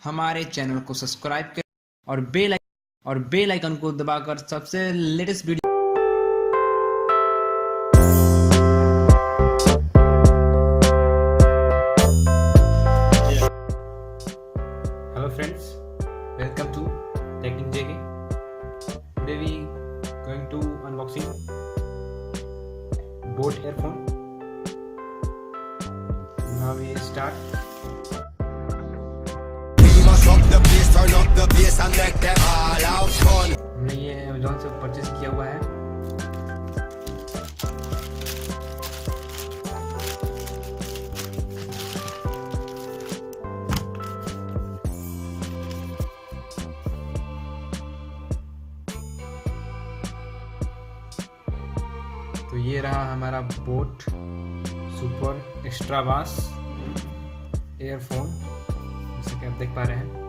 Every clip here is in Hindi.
हमारे चैनल को सब्सक्राइब करें और बेल आइकन को दबाकर सबसे latest video. Hello friends, welcome to technique JK. Today we going to unboxing boat earphone. Now we start. हमने ये अमेज़न से परचेज किया हुआ है। तो ये रहा हमारा बोट सुपर एक्स्ट्रा बास एयरफोन, जैसे कि आप देख पा रहे हैं।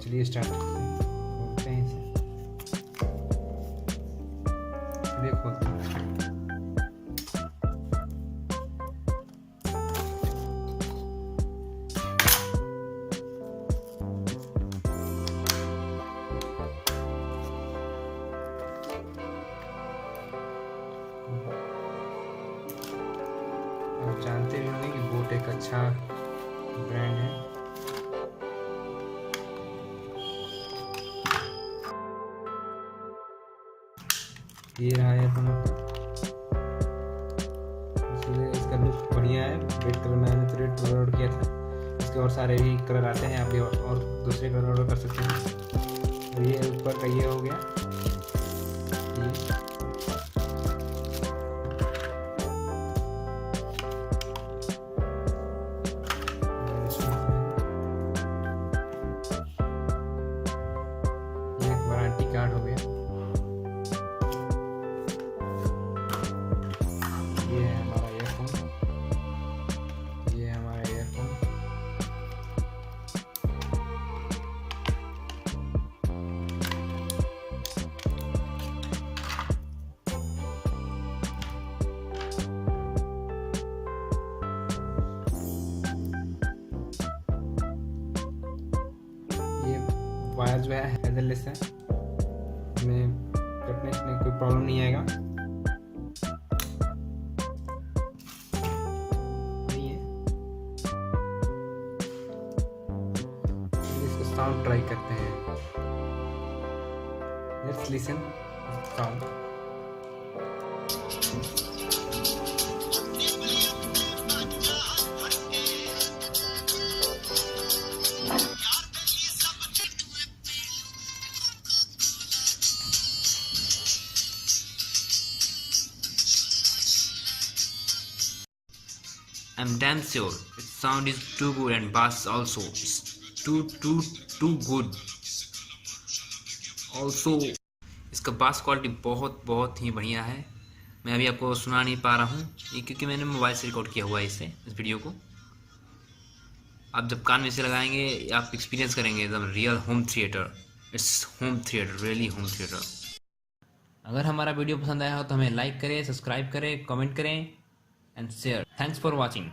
चलिए स्टार्ट खोलते हैं इसे। चलिए खोलते हैं। आप जानते भी होंगे कि बोट एक अच्छा ब्रांड है। ये रहा earphone, इसका लुक बढ़िया है। रेड कलर मैंने तो रेड कलर ऑर्डर किया था। इसके और सारे भी कलर आते हैं, आप भी और दूसरे कलर ऑर्डर कर सकते हैं। तो ये ऊपर का ये हो गया। ये एक वारंटी कार्ड हो गया। ये है हमारा earphone, ये है हमारा earphone। ये वायर जो है हेडलेस है, इसमें कटने में कोई प्रॉब्लम नहीं आएगा। साउंड ट्राई करते हैं। Let's listen sound. I'm damn sure its sound is too good and bass also is too good. Also इसका बास क्वालिटी बहुत ही बढ़िया है। मैं अभी आपको सुना नहीं पा रहा हूँ, ये क्योंकि मैंने मोबाइल से रिकॉर्ड किया हुआ है इस वीडियो को। आप जब कान में से लगाएंगे आप एक्सपीरियंस करेंगे एकदम real home theatre. Its home theatre, really home theatre. अगर हमारा वीडियो पसंद आया हो तो हमें लाइक करें, सब्सक्राइब करें, कमेंट करें and share. Thanks for watching.